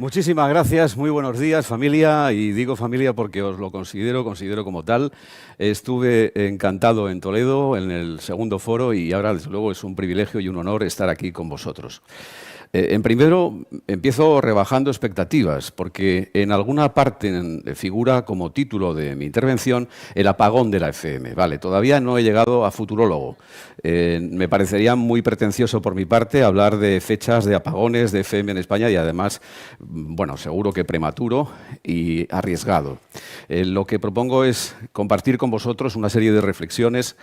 Muchísimas gracias, muy buenos días familia, y digo familia porque os lo considero como tal. Estuve encantado en Toledo en el segundo foro y ahora desde luego es un privilegio y un honor estar aquí con vosotros. En primero, empiezo rebajando expectativas, porque en alguna parte figura como título de mi intervención el apagón de la FM. Vale, todavía no he llegado a futurólogo. Me parecería muy pretencioso por mi parte hablar de fechas de apagones de FM en España y además, bueno, seguro que prematuro y arriesgado. Lo que propongo es compartir con vosotros una serie de reflexiones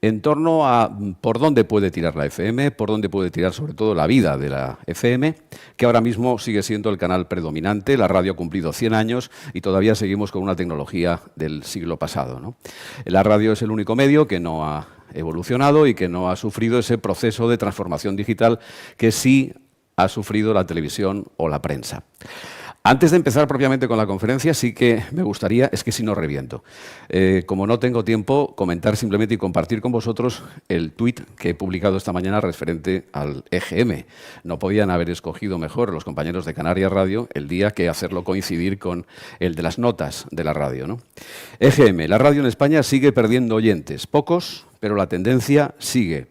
en torno a por dónde puede tirar la FM, por dónde puede tirar sobre todo la vida de la FM, que ahora mismo sigue siendo el canal predominante. La radio ha cumplido 100 años y todavía seguimos con una tecnología del siglo pasado, ¿no? La radio es el único medio que no ha evolucionado y que no ha sufrido ese proceso de transformación digital que sí ha sufrido la televisión o la prensa. Antes de empezar propiamente con la conferencia, sí que me gustaría, es que si no reviento, como no tengo tiempo, comentar simplemente y compartir con vosotros el tuit que he publicado esta mañana referente al EGM. No podían haber escogido mejor los compañeros de Canarias Radio el día que hacerlo coincidir con el de las notas de la radio, ¿no? EGM, la radio en España sigue perdiendo oyentes, pocos, pero la tendencia sigue.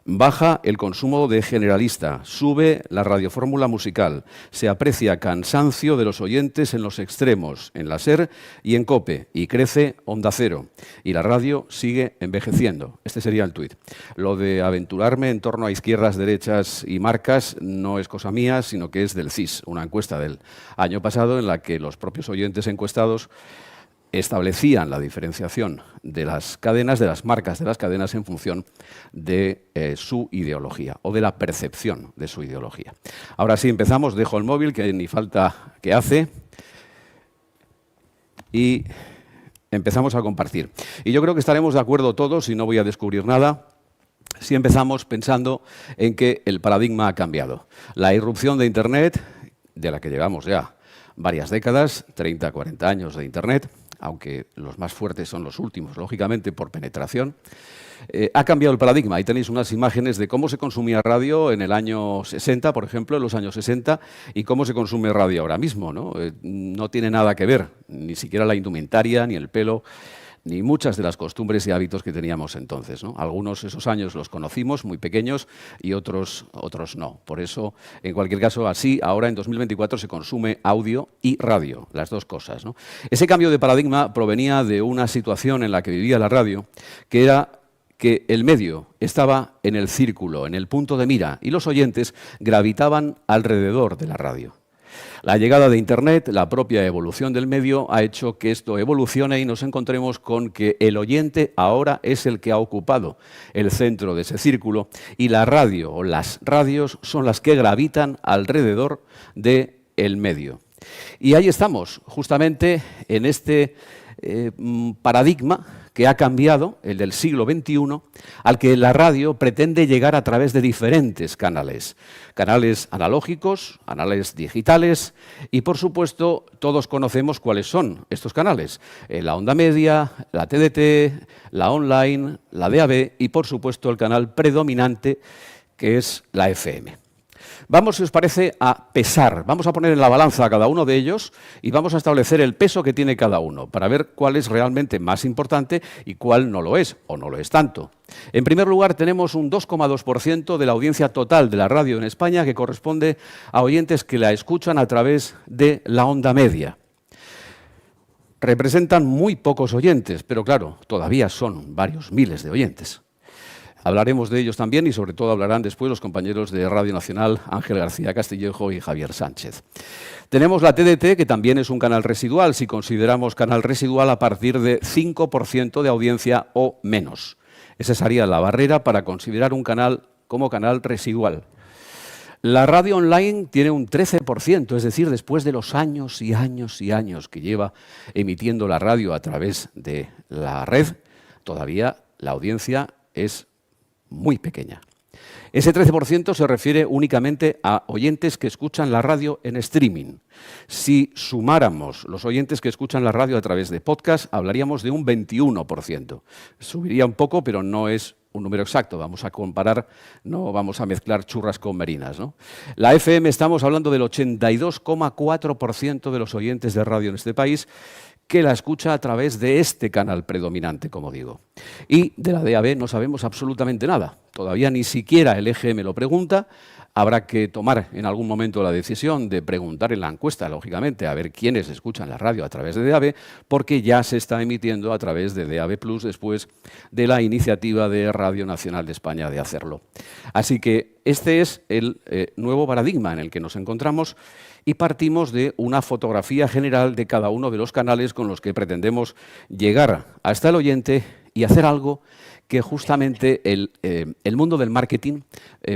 Baja el consumo de generalista, sube la radiofórmula musical, se aprecia cansancio de los oyentes en los extremos, en la SER y en COPE, y crece Onda Cero. Y la radio sigue envejeciendo. Este sería el tuit. Lo de aventurarme en torno a izquierdas, derechas y marcas no es cosa mía, sino que es del CIS, una encuesta del año pasado en la que los propios oyentes encuestados establecían la diferenciación de las cadenas, de las marcas de las cadenas en función de su ideología o de la percepción de su ideología. Ahora sí, empezamos. Dejo el móvil, que ni falta que hace, y empezamos a compartir. Y yo creo que estaremos de acuerdo todos, y no voy a descubrir nada, si empezamos pensando en que el paradigma ha cambiado. La irrupción de Internet, de la que llevamos ya varias décadas, 30, 40 años de Internet, aunque los más fuertes son los últimos, lógicamente por penetración, ha cambiado el paradigma. Ahí tenéis unas imágenes de cómo se consumía radio en el año 60, por ejemplo, en los años 60, y cómo se consume radio ahora mismo, ¿no? No tiene nada que ver, ni siquiera la indumentaria, ni el pelo, ni muchas de las costumbres y hábitos que teníamos entonces, ¿no? Algunos esos años los conocimos muy pequeños y otros no. Por eso, en cualquier caso, así ahora en 2024 se consume audio y radio, las dos cosas, ¿no? Ese cambio de paradigma provenía de una situación en la que vivía la radio, que era que el medio estaba en el círculo, en el punto de mira, y los oyentes gravitaban alrededor de la radio. La llegada de Internet, la propia evolución del medio, ha hecho que esto evolucione y nos encontremos con que el oyente ahora es el que ha ocupado el centro de ese círculo y la radio o las radios son las que gravitan alrededor del medio. Y ahí estamos, justamente en este paradigma que ha cambiado, el del siglo XXI, al que la radio pretende llegar a través de diferentes canales. Canales analógicos, canales digitales y, por supuesto, todos conocemos cuáles son estos canales. La onda media, la TDT, la online, la DAB y, por supuesto, el canal predominante que es la FM. Vamos, si os parece, a pesar. Vamos a poner en la balanza a cada uno de ellos y vamos a establecer el peso que tiene cada uno para ver cuál es realmente más importante y cuál no lo es, o no lo es tanto. En primer lugar, tenemos un 2,2% de la audiencia total de la radio en España, que corresponde a oyentes que la escuchan a través de la onda media. Representan muy pocos oyentes, pero claro, todavía son varios miles de oyentes. Hablaremos de ellos también y sobre todo hablarán después los compañeros de Radio Nacional, Ángel García Castillejo y Javier Sánchez. Tenemos la TDT, que también es un canal residual, si consideramos canal residual a partir de 5% de audiencia o menos. Esa sería la barrera para considerar un canal como canal residual. La radio online tiene un 13%, es decir, después de los años y años y años que lleva emitiendo la radio a través de la red, todavía la audiencia es muy pequeña. Ese 13% se refiere únicamente a oyentes que escuchan la radio en streaming. Si sumáramos los oyentes que escuchan la radio a través de podcast, hablaríamos de un 21%. Subiría un poco, pero no es un número exacto, vamos a comparar, no vamos a mezclar churras con merinas, ¿no? La FM, estamos hablando del 82,4% de los oyentes de radio en este país que la escucha a través de este canal predominante, como digo. Y de la DAB no sabemos absolutamente nada. Todavía ni siquiera el EGM lo pregunta. Habrá que tomar en algún momento la decisión de preguntar en la encuesta, lógicamente, a ver quiénes escuchan la radio a través de DAB, porque ya se está emitiendo a través de DAB+, después de la iniciativa de Radio Nacional de España de hacerlo. Así que este es el nuevo paradigma en el que nos encontramos y partimos de una fotografía general de cada uno de los canales con los que pretendemos llegar hasta el oyente y hacer algo que justamente el mundo del marketing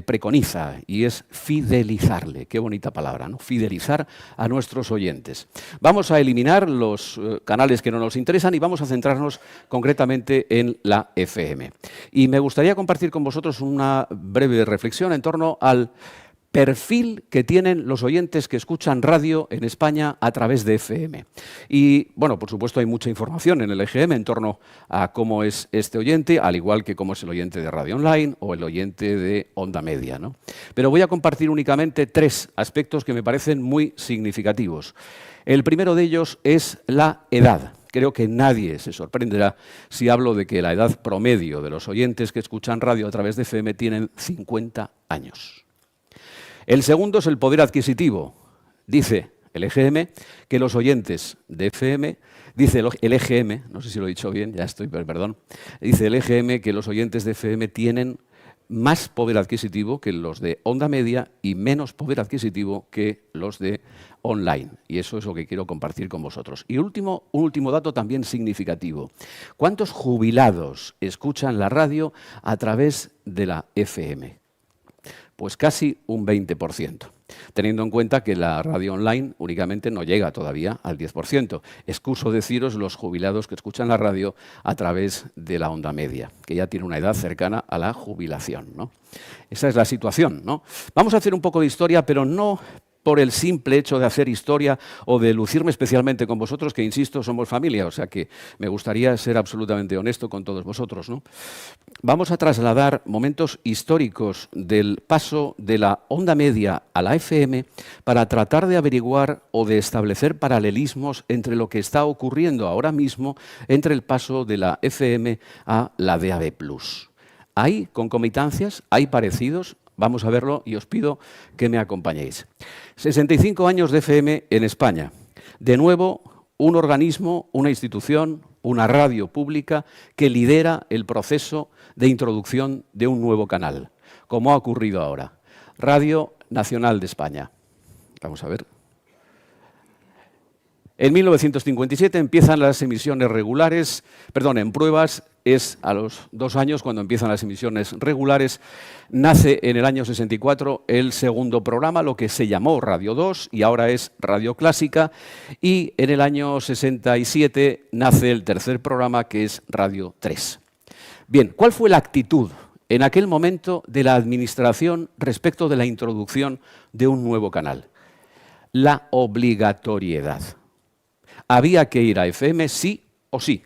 preconiza, y es fidelizarle. Qué bonita palabra, ¿no? Fidelizar a nuestros oyentes. Vamos a eliminar los canales que no nos interesan y vamos a centrarnos concretamente en la FM. Y me gustaría compartir con vosotros una breve reflexión en torno al perfil que tienen los oyentes que escuchan radio en España a través de FM. Y, bueno, por supuesto hay mucha información en el EGM en torno a cómo es este oyente, al igual que cómo es el oyente de radio online o el oyente de onda media, ¿no? Pero voy a compartir únicamente 3 aspectos que me parecen muy significativos. El primero de ellos es la edad. Creo que nadie se sorprenderá si hablo de que la edad promedio de los oyentes que escuchan radio a través de FM tienen 50 años. El segundo es el poder adquisitivo. Dice el EGM que los oyentes de FM, dice el EGM, no sé si lo he dicho bien, ya estoy, perdón, dice el EGM que los oyentes de FM tienen más poder adquisitivo que los de onda media y menos poder adquisitivo que los de online. Y eso es lo que quiero compartir con vosotros. Y un último dato también significativo. ¿Cuántos jubilados escuchan la radio a través de la FM? Pues casi un 20%, teniendo en cuenta que la radio online únicamente no llega todavía al 10%. Excuso deciros los jubilados que escuchan la radio a través de la onda media, que ya tiene una edad cercana a la jubilación, ¿no? Esa es la situación, ¿no? Vamos a hacer un poco de historia, pero no por el simple hecho de hacer historia o de lucirme especialmente con vosotros, que, insisto, somos familia, o sea que me gustaría ser absolutamente honesto con todos vosotros, ¿no? Vamos a trasladar momentos históricos del paso de la onda media a la FM para tratar de averiguar o de establecer paralelismos entre lo que está ocurriendo ahora mismo entre el paso de la FM a la DAB+. ¿Hay concomitancias? ¿Hay parecidos? Vamos a verlo y os pido que me acompañéis. 65 años de FM en España. De nuevo, un organismo, una institución, una radio pública que lidera el proceso de introducción de un nuevo canal, como ha ocurrido ahora. Radio Nacional de España. Vamos a ver. En 1957 empiezan las emisiones regulares, en pruebas, es a los 2 años cuando empiezan las emisiones regulares. Nace en el año 64 el segundo programa, lo que se llamó Radio 2 y ahora es Radio Clásica, y en el año 67 nace el tercer programa, que es Radio 3. Bien, ¿cuál fue la actitud en aquel momento de la administración respecto de la introducción de un nuevo canal? La obligatoriedad. Había que ir a FM sí o sí.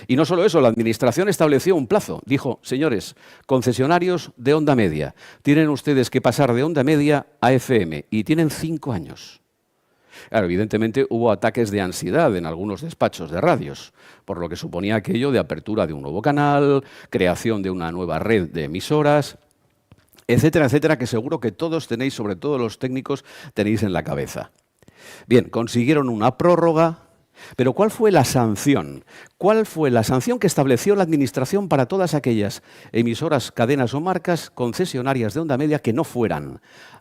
Y no solo eso, la administración estableció un plazo. Dijo, señores, concesionarios de onda media, tienen ustedes que pasar de onda media a FM y tienen 5 años. Claro, evidentemente hubo ataques de ansiedad en algunos despachos de radios, por lo que suponía aquello de apertura de un nuevo canal, creación de una nueva red de emisoras, etcétera, etcétera, que seguro que todos tenéis, sobre todo los técnicos, tenéis en la cabeza. Bien, consiguieron una prórroga. Pero ¿cuál fue la sanción? ¿Cuál fue la sanción que estableció la Administración para todas aquellas emisoras, cadenas o marcas concesionarias de onda media que no fueran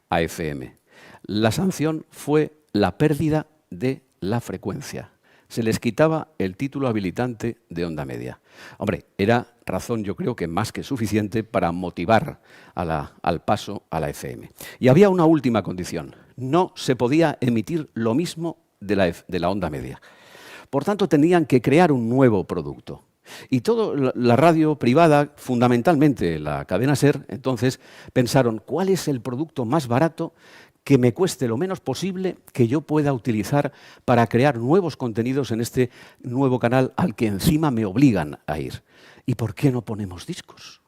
a FM? La sanción fue la pérdida de la frecuencia. Se les quitaba el título habilitante de onda media. Hombre, era razón, yo creo que más que suficiente para motivar al paso a la FM. Y había una última condición. No se podía emitir lo mismo de la onda media. Por tanto, tenían que crear un nuevo producto. Y toda la radio privada, fundamentalmente la cadena SER, entonces pensaron, ¿cuál es el producto más barato que me cueste lo menos posible que yo pueda utilizar para crear nuevos contenidos en este nuevo canal al que encima me obligan a ir? ¿Y por qué no ponemos discos?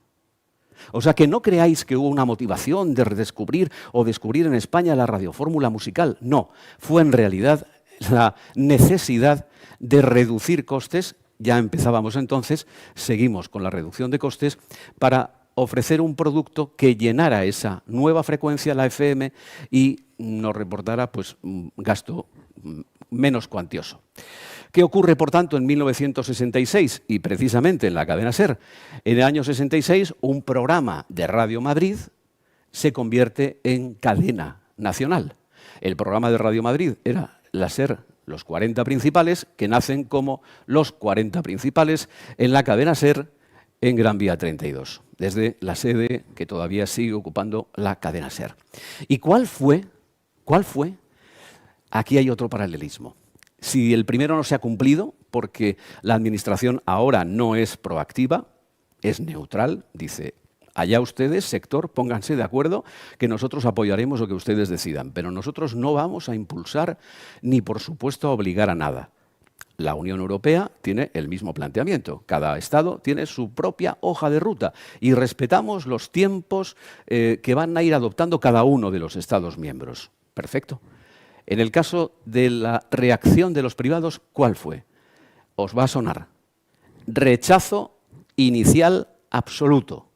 O sea, que no creáis que hubo una motivación de redescubrir o descubrir en España la radiofórmula musical. No, fue en realidad la necesidad de reducir costes. Ya empezábamos entonces, seguimos con la reducción de costes para ofrecer un producto que llenara esa nueva frecuencia, la FM, y nos reportara pues, un gasto menos cuantioso. ¿Qué ocurre, por tanto, en 1966? Y precisamente en la cadena SER. En el año 66, un programa de Radio Madrid se convierte en cadena nacional. El programa de Radio Madrid era la SER, los 40 principales, que nacen como los 40 principales en la cadena SER en Gran Vía 32, desde la sede que todavía sigue ocupando la cadena SER. ¿Y cuál fue? Aquí hay otro paralelismo. Si el primero no se ha cumplido, porque la administración ahora no es proactiva, es neutral, dice, allá ustedes, sector, pónganse de acuerdo que nosotros apoyaremos lo que ustedes decidan, pero nosotros no vamos a impulsar ni, por supuesto, a obligar a nada. La Unión Europea tiene el mismo planteamiento. Cada Estado tiene su propia hoja de ruta y respetamos los tiempos que van a ir adoptando cada uno de los Estados miembros. Perfecto. En el caso de la reacción de los privados, ¿cuál fue? Os va a sonar. Rechazo inicial absoluto.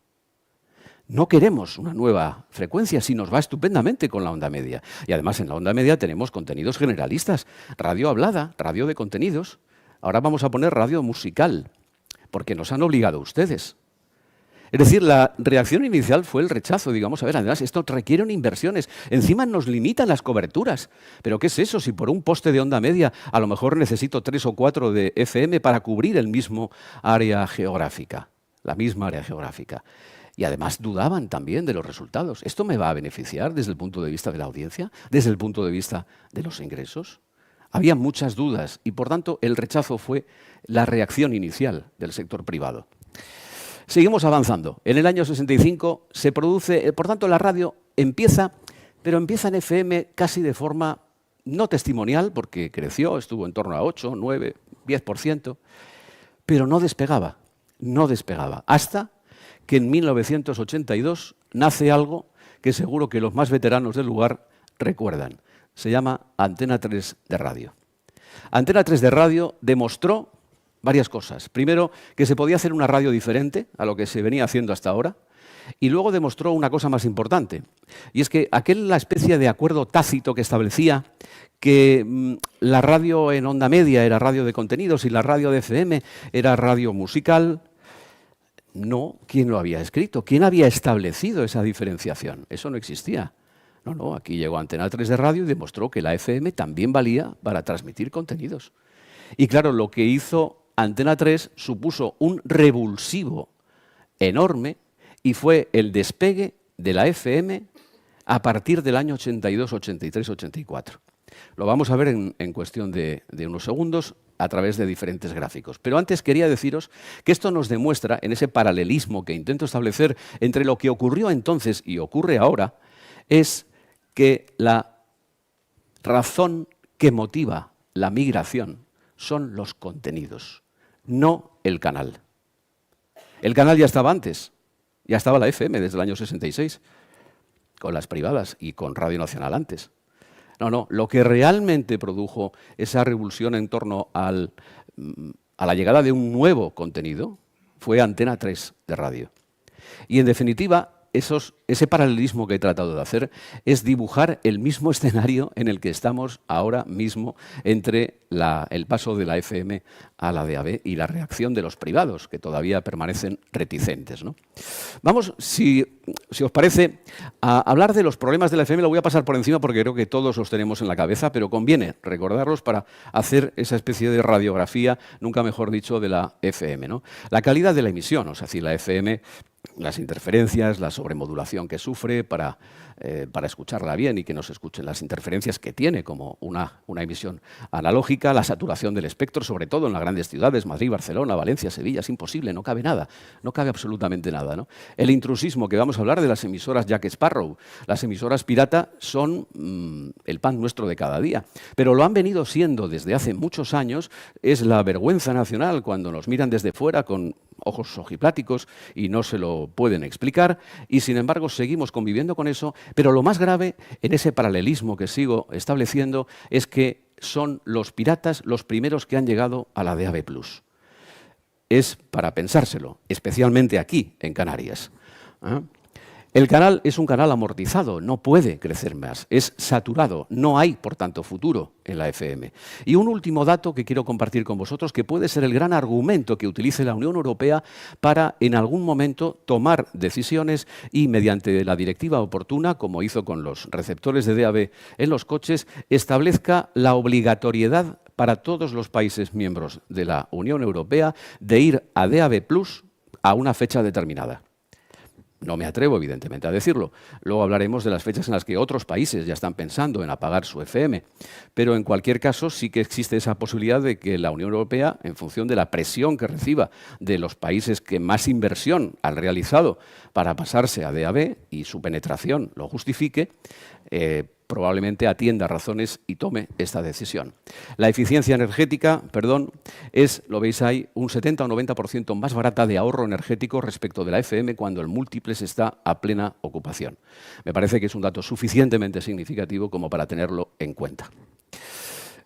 No queremos una nueva frecuencia, si nos va estupendamente con la onda media. Y además en la onda media tenemos contenidos generalistas, radio hablada, radio de contenidos. Ahora vamos a poner radio musical, porque nos han obligado ustedes. Es decir, la reacción inicial fue el rechazo. Digamos, a ver, además esto requiere inversiones. Encima nos limitan las coberturas. ¿Pero qué es eso? Si por un poste de onda media a lo mejor necesito 3 o 4 de FM para cubrir el mismo área geográfica, la misma área geográfica. Y además dudaban también de los resultados. ¿Esto me va a beneficiar desde el punto de vista de la audiencia? ¿Desde el punto de vista de los ingresos? Había muchas dudas y, por tanto, el rechazo fue la reacción inicial del sector privado. Seguimos avanzando. En el año 65 se produce, por tanto, la radio empieza, pero empieza en FM casi de forma no testimonial, porque creció, estuvo en torno a 8, 9, 10%, pero no despegaba, hasta que en 1982 nace algo que seguro que los más veteranos del lugar recuerdan. Se llama Antena 3 de radio. Antena 3 de radio demostró varias cosas. Primero, que se podía hacer una radio diferente a lo que se venía haciendo hasta ahora. Y luego demostró una cosa más importante. Y es que aquella especie de acuerdo tácito que establecía que la radio en onda media era radio de contenidos y la radio de FM era radio musical. No, ¿quién lo había escrito? ¿Quién había establecido esa diferenciación? Eso no existía. No, aquí llegó Antena 3 de radio y demostró que la FM también valía para transmitir contenidos. Y claro, lo que hizo Antena 3 supuso un revulsivo enorme y fue el despegue de la FM a partir del año 82, 83, 84. Lo vamos a ver en cuestión de unos segundos a través de diferentes gráficos. Pero antes quería deciros que esto nos demuestra, en ese paralelismo que intento establecer entre lo que ocurrió entonces y ocurre ahora, es que la razón que motiva la migración son los contenidos, no el canal. El canal ya estaba antes, ya estaba la FM desde el año 66, con las privadas y con Radio Nacional antes. No, lo que realmente produjo esa revulsión en torno a la llegada de un nuevo contenido fue Antena 3 de radio. Y en definitiva, ese paralelismo que he tratado de hacer es dibujar el mismo escenario en el que estamos ahora mismo entre el paso de la FM a la DAB y la reacción de los privados, que todavía permanecen reticentes, ¿no? Vamos, si os parece, a hablar de los problemas de la FM. Lo voy a pasar por encima porque creo que todos los tenemos en la cabeza, pero conviene recordarlos para hacer esa especie de radiografía, nunca mejor dicho, de la FM, ¿no? La calidad de la emisión, o sea, si la FM, las interferencias, la sobremodulación que sufre para para escucharla bien y que no se escuchen las interferencias que tiene como una emisión analógica, la saturación del espectro, sobre todo en las grandes ciudades, Madrid, Barcelona, Valencia, Sevilla, es imposible, no cabe nada, no cabe absolutamente nada, ¿no? El intrusismo, que vamos a hablar de las emisoras Jack Sparrow, las emisoras pirata son el pan nuestro de cada día, pero lo han venido siendo desde hace muchos años. Es la vergüenza nacional cuando nos miran desde fuera con ojos ojipláticos y no se lo pueden explicar, y sin embargo seguimos conviviendo con eso. Pero lo más grave en ese paralelismo que sigo estableciendo es que son los piratas los primeros que han llegado a la DAB+. Es para pensárselo, especialmente aquí, en Canarias. ¿Ah? El canal es un canal amortizado, no puede crecer más, es saturado, no hay, por tanto, futuro en la FM. Y un último dato que quiero compartir con vosotros, que puede ser el gran argumento que utilice la Unión Europea para, en algún momento, tomar decisiones y, mediante la directiva oportuna, como hizo con los receptores de DAB en los coches, establezca la obligatoriedad para todos los países miembros de la Unión Europea de ir a DAB+ a una fecha determinada. No me atrevo, evidentemente, a decirlo. Luego hablaremos de las fechas en las que otros países ya están pensando en apagar su FM. Pero en cualquier caso sí que existe esa posibilidad de que la Unión Europea, en función de la presión que reciba de los países que más inversión han realizado para pasarse a DAB y su penetración lo justifique, probablemente atienda razones y tome esta decisión. La eficiencia energética, es, lo veis ahí, un 70 o 90% más barata de ahorro energético respecto de la FM cuando el múltiples está a plena ocupación. Me parece que es un dato suficientemente significativo como para tenerlo en cuenta.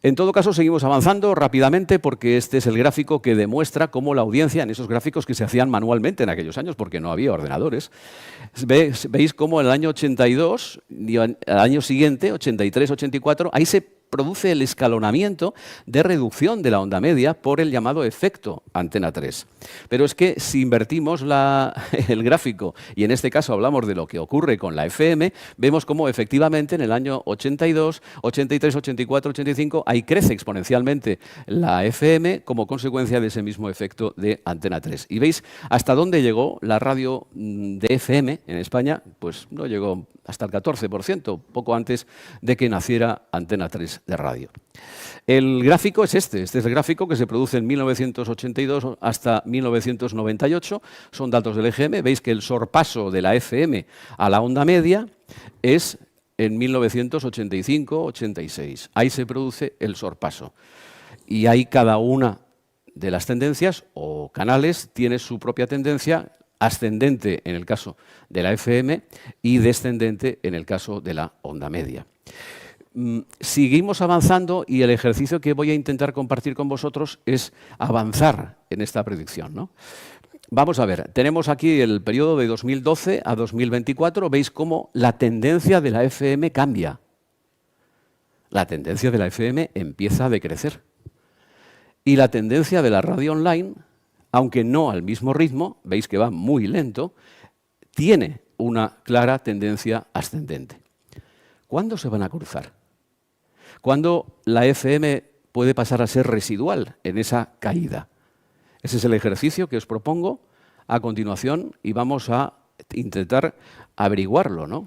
En todo caso, seguimos avanzando rápidamente porque este es el gráfico que demuestra cómo la audiencia, en esos gráficos que se hacían manualmente en aquellos años porque no había ordenadores, veis cómo en el año 82 y al año siguiente, 83, 84, ahí se produce el escalonamiento de reducción de la onda media por el llamado efecto Antena 3. Pero es que si invertimos el gráfico, y en este caso hablamos de lo que ocurre con la FM, vemos cómo efectivamente en el año 82, 83, 84, 85, ahí crece exponencialmente la FM como consecuencia de ese mismo efecto de Antena 3. Y veis hasta dónde llegó la radio de FM en España, pues no llegó hasta el 14%, poco antes de que naciera Antena 3 de radio. El gráfico es este es el gráfico que se produce en 1982 hasta 1998, son datos del EGM, veis que el sorpaso de la FM a la onda media es en 1985-86, ahí se produce el sorpaso. Y ahí cada una de las tendencias o canales tiene su propia tendencia, ascendente en el caso de la FM y descendente en el caso de la onda media. Seguimos avanzando y el ejercicio que voy a intentar compartir con vosotros es avanzar en esta predicción, ¿no? Vamos a ver, tenemos aquí el periodo de 2012 a 2024, veis cómo la tendencia de la FM cambia. La tendencia de la FM empieza a decrecer. Y la tendencia de la radio online, aunque no al mismo ritmo, veis que va muy lento, tiene una clara tendencia ascendente. ¿Cuándo se van a cruzar? ¿Cuándo la FM puede pasar a ser residual en esa caída? Ese es el ejercicio que os propongo a continuación y vamos a intentar averiguarlo, ¿no?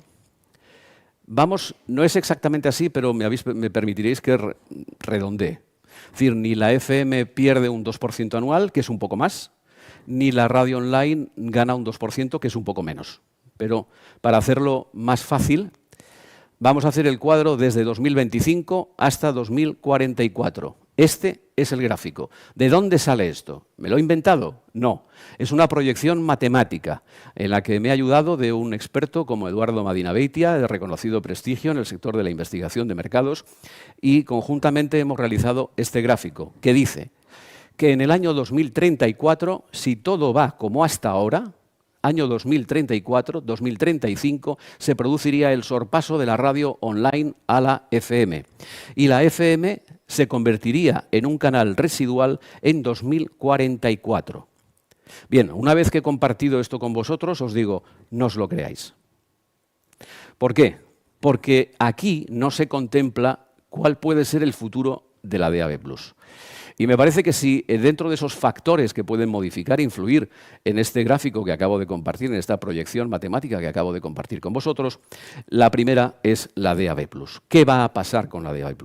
No es exactamente así, pero me permitiréis que redondee. Es decir, ni la FM pierde un 2% anual, que es un poco más, ni la radio online gana un 2%, que es un poco menos. Pero para hacerlo más fácil, vamos a hacer el cuadro desde 2025 hasta 2044. Este es el gráfico. ¿De dónde sale esto? ¿Me lo he inventado? No. Es una proyección matemática en la que me ha ayudado de un experto como Eduardo Madinabeitia, de reconocido prestigio en el sector de la investigación de mercados, y conjuntamente hemos realizado este gráfico que dice que en el año 2034, si todo va como hasta ahora, año 2034, 2035, se produciría el sorpaso de la radio online a la FM. Y la FM se convertiría en un canal residual en 2044. Bien, una vez que he compartido esto con vosotros, os digo, no os lo creáis. ¿Por qué? Porque aquí no se contempla cuál puede ser el futuro de la DAB+. Y me parece que si dentro de esos factores que pueden modificar, influir en este gráfico que acabo de compartir, en esta proyección matemática que acabo de compartir con vosotros, la primera es la DAB+. ¿Qué va a pasar con la DAB+?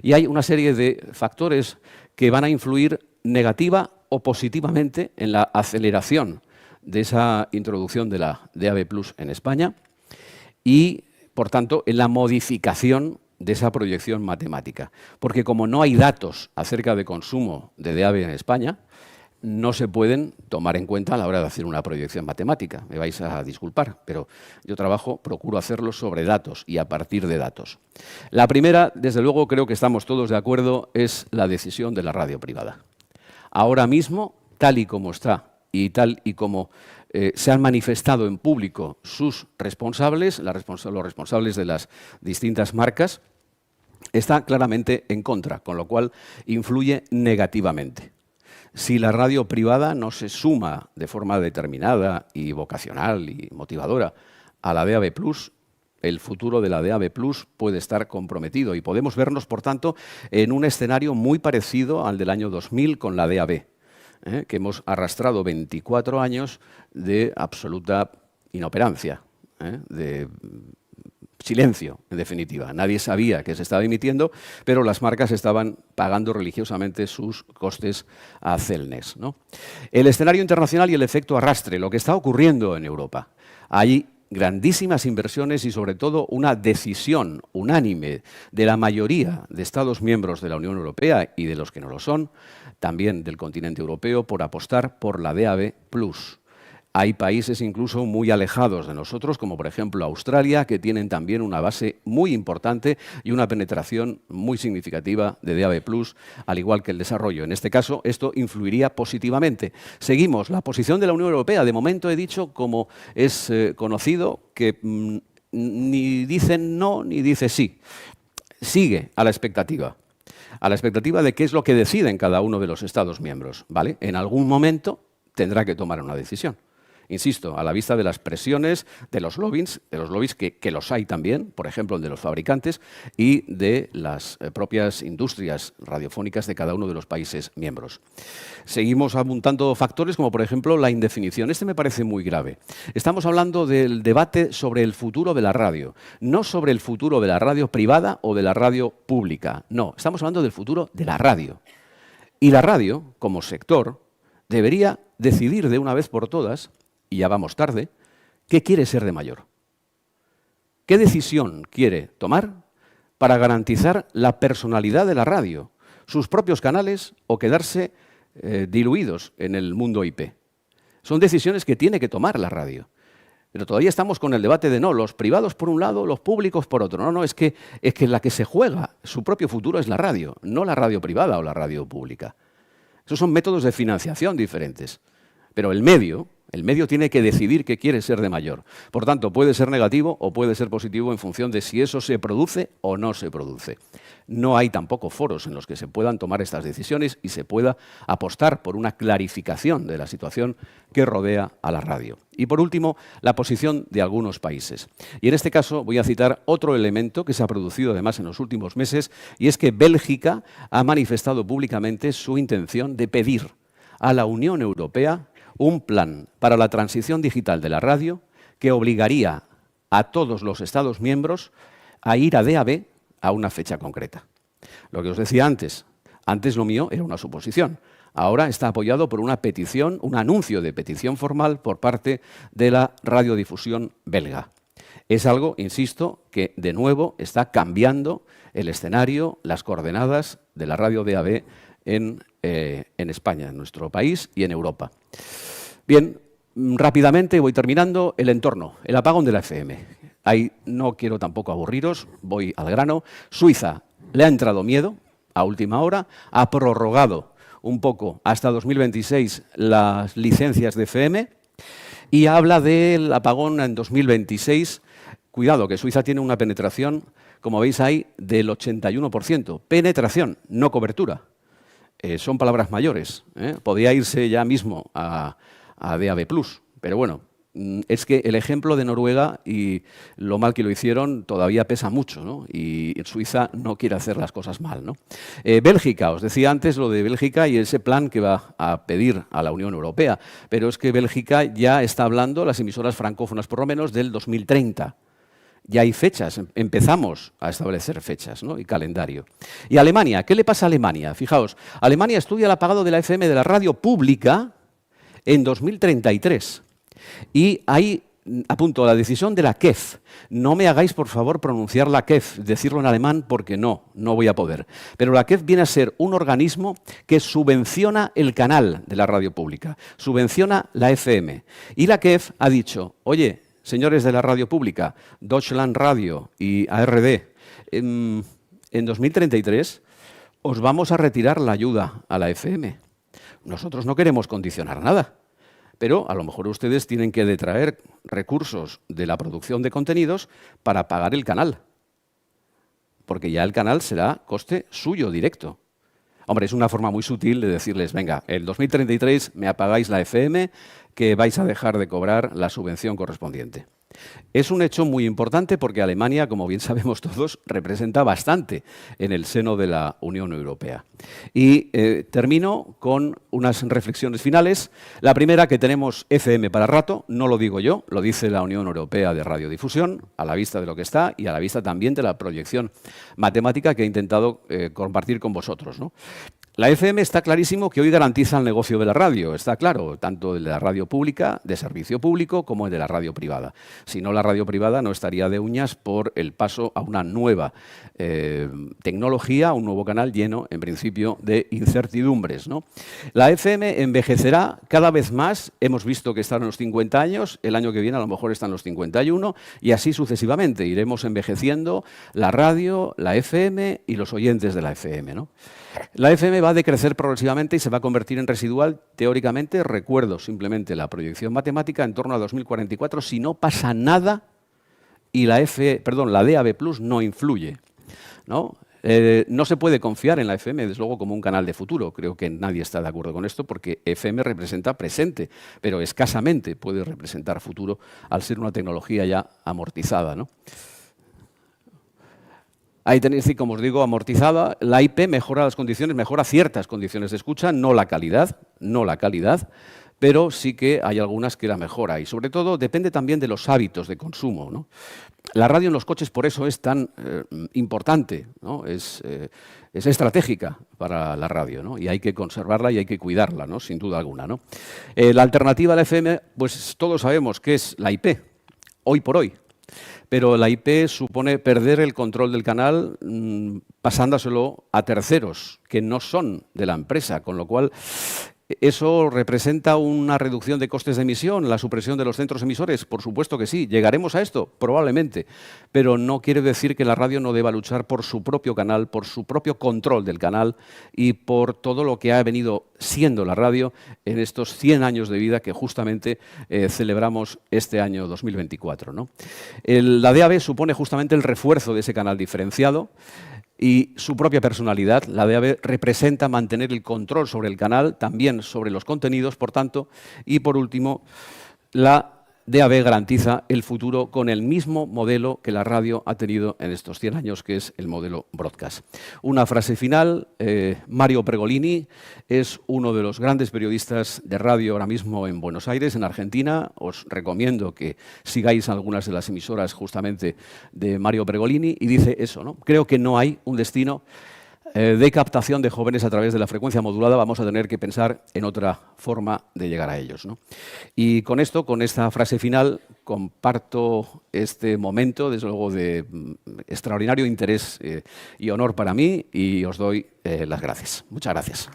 Y hay una serie de factores que van a influir negativa o positivamente en la aceleración de esa introducción de la DAB+ en España y, por tanto, en la modificación de esa proyección matemática. Porque como no hay datos acerca de consumo de DAB en España, no se pueden tomar en cuenta a la hora de hacer una proyección matemática. Me vais a disculpar, pero yo procuro hacerlo sobre datos y a partir de datos. La primera, desde luego, creo que estamos todos de acuerdo, es la decisión de la radio privada. Ahora mismo, tal y como está y tal y como se han manifestado en público sus responsables, los responsables de las distintas marcas, está claramente en contra, con lo cual influye negativamente. Si la radio privada no se suma de forma determinada y vocacional y motivadora a la DAB+, el futuro de la DAB+ puede estar comprometido y podemos vernos, por tanto, en un escenario muy parecido al del año 2000 con la DAB. Que hemos arrastrado 24 años de absoluta inoperancia, de silencio, en definitiva. Nadie sabía que se estaba emitiendo, pero las marcas estaban pagando religiosamente sus costes a Celnes, ¿no? El escenario internacional y el efecto arrastre, lo que está ocurriendo en Europa. Hay grandísimas inversiones y, sobre todo, una decisión unánime de la mayoría de Estados miembros de la Unión Europea y de los que no lo son, también del continente europeo, por apostar por la DAB+. Hay países incluso muy alejados de nosotros, como por ejemplo Australia, que tienen también una base muy importante y una penetración muy significativa de DAB+, al igual que el desarrollo. En este caso, esto influiría positivamente. Seguimos. La posición de la Unión Europea. De momento he dicho, como es conocido, que ni dice no ni dice sí. Sigue a la expectativa de qué es lo que deciden cada uno de los Estados miembros, ¿vale? En algún momento tendrá que tomar una decisión. Insisto, a la vista de las presiones, de los lobbies que los hay también, por ejemplo, el de los fabricantes, y de las propias industrias radiofónicas de cada uno de los países miembros. Seguimos apuntando factores como, por ejemplo, la indefinición. Este me parece muy grave. Estamos hablando del debate sobre el futuro de la radio, no sobre el futuro de la radio privada o de la radio pública. No, estamos hablando del futuro de la radio. Y la radio, como sector, debería decidir de una vez por todas, y ya vamos tarde, ¿qué quiere ser de mayor? ¿Qué decisión quiere tomar para garantizar la personalidad de la radio, sus propios canales o quedarse diluidos en el mundo IP? Son decisiones que tiene que tomar la radio. Pero todavía estamos con el debate de no, los privados por un lado, los públicos por otro. No, es que la que se juega su propio futuro es la radio, no la radio privada o la radio pública. Esos son métodos de financiación diferentes. Pero el medio tiene que decidir qué quiere ser de mayor. Por tanto, puede ser negativo o puede ser positivo en función de si eso se produce o no se produce. No hay tampoco foros en los que se puedan tomar estas decisiones y se pueda apostar por una clarificación de la situación que rodea a la radio. Y por último, la posición de algunos países. Y en este caso voy a citar otro elemento que se ha producido además en los últimos meses, y es que Bélgica ha manifestado públicamente su intención de pedir a la Unión Europea un plan para la transición digital de la radio que obligaría a todos los Estados miembros a ir a DAB a una fecha concreta. Lo que os decía antes lo mío era una suposición. Ahora está apoyado por una petición, un anuncio de petición formal por parte de la radiodifusión belga. Es algo, insisto, que de nuevo está cambiando el escenario, las coordenadas de la radio DAB en España, en nuestro país y en Europa. Bien, rápidamente voy terminando. El entorno, el apagón de la FM. Ahí no quiero tampoco aburriros, voy al grano. Suiza le ha entrado miedo a última hora, ha prorrogado un poco hasta 2026 las licencias de FM y habla del apagón en 2026. Cuidado, que Suiza tiene una penetración, como veis ahí, del 81%. Penetración, no cobertura. Son palabras mayores. Podría irse ya mismo a DAB+, pero bueno, es que el ejemplo de Noruega y lo mal que lo hicieron todavía pesa mucho, ¿no? Y Suiza no quiere hacer las cosas mal, ¿no? Bélgica, os decía antes lo de Bélgica y ese plan que va a pedir a la Unión Europea, pero es que Bélgica ya está hablando, las emisoras francófonas por lo menos, del 2030. Ya hay fechas, empezamos a establecer fechas, ¿no? Y calendario. Y Alemania, ¿qué le pasa a Alemania? Fijaos, Alemania estudia el apagado de la FM de la radio pública en 2033. Y ahí apunto la decisión de la KEF. No me hagáis, por favor, pronunciar la KEF, decirlo en alemán porque no voy a poder. Pero la KEF viene a ser un organismo que subvenciona el canal de la radio pública, subvenciona la FM. Y la KEF ha dicho, oye, señores de la radio pública, Deutschland Radio y ARD, en 2033 os vamos a retirar la ayuda a la FM. Nosotros no queremos condicionar nada, pero a lo mejor ustedes tienen que detraer recursos de la producción de contenidos para pagar el canal, porque ya el canal será coste suyo directo. Hombre, es una forma muy sutil de decirles, venga, el 2033 me apagáis la FM, que vais a dejar de cobrar la subvención correspondiente. Es un hecho muy importante porque Alemania, como bien sabemos todos, representa bastante en el seno de la Unión Europea. Y termino con unas reflexiones finales. La primera, que tenemos FM para rato, no lo digo yo, lo dice la Unión Europea de Radiodifusión, a la vista de lo que está y a la vista también de la proyección matemática que he intentado compartir con vosotros, ¿no? La FM está clarísimo que hoy garantiza el negocio de la radio, está claro, tanto de la radio pública, de servicio público, como de la radio privada. Si no, la radio privada no estaría de uñas por el paso a una nueva tecnología, un nuevo canal lleno, en principio, de incertidumbres, ¿no? La FM envejecerá cada vez más, hemos visto que está en los 50 años, el año que viene a lo mejor está en los 51, y así sucesivamente iremos envejeciendo la radio, la FM y los oyentes de la FM, ¿no? La FM va a decrecer progresivamente y se va a convertir en residual, teóricamente, recuerdo simplemente la proyección matemática, en torno a 2044, si no pasa nada y la DAB+ no influye, ¿no? No se puede confiar en la FM, desde luego, como un canal de futuro. Creo que nadie está de acuerdo con esto porque FM representa presente, pero escasamente puede representar futuro al ser una tecnología ya amortizada, ¿no? Ahí tenéis, como os digo, amortizada. La IP mejora las condiciones, mejora ciertas condiciones de escucha, no la calidad, pero sí que hay algunas que la mejora y sobre todo depende también de los hábitos de consumo, ¿no? La radio en los coches por eso es tan importante, ¿no? Es estratégica para la radio, ¿no? Y hay que conservarla y hay que cuidarla, ¿no? Sin duda alguna, ¿no? La alternativa a la FM, pues todos sabemos que es la IP, hoy por hoy. Pero la IP supone perder el control del canal pasándoselo a terceros que no son de la empresa, con lo cual ¿eso representa una reducción de costes de emisión, la supresión de los centros emisores? Por supuesto que sí. ¿Llegaremos a esto? Probablemente. Pero no quiere decir que la radio no deba luchar por su propio canal, por su propio control del canal y por todo lo que ha venido siendo la radio en estos 100 años de vida que justamente celebramos este año 2024, ¿no? La DAB supone justamente el refuerzo de ese canal diferenciado y su propia personalidad. La DAB representa mantener el control sobre el canal, también sobre los contenidos, por tanto, y por último, la DAB garantiza el futuro con el mismo modelo que la radio ha tenido en estos 100 años, que es el modelo broadcast. Una frase final, Mario Pergolini es uno de los grandes periodistas de radio ahora mismo en Buenos Aires, en Argentina. Os recomiendo que sigáis algunas de las emisoras justamente de Mario Pergolini y dice eso, ¿no? Creo que no hay un destino de captación de jóvenes a través de la frecuencia modulada, vamos a tener que pensar en otra forma de llegar a ellos, ¿no? Y con esto, con esta frase final, comparto este momento, desde luego, de extraordinario interés y honor para mí y os doy las gracias. Muchas gracias.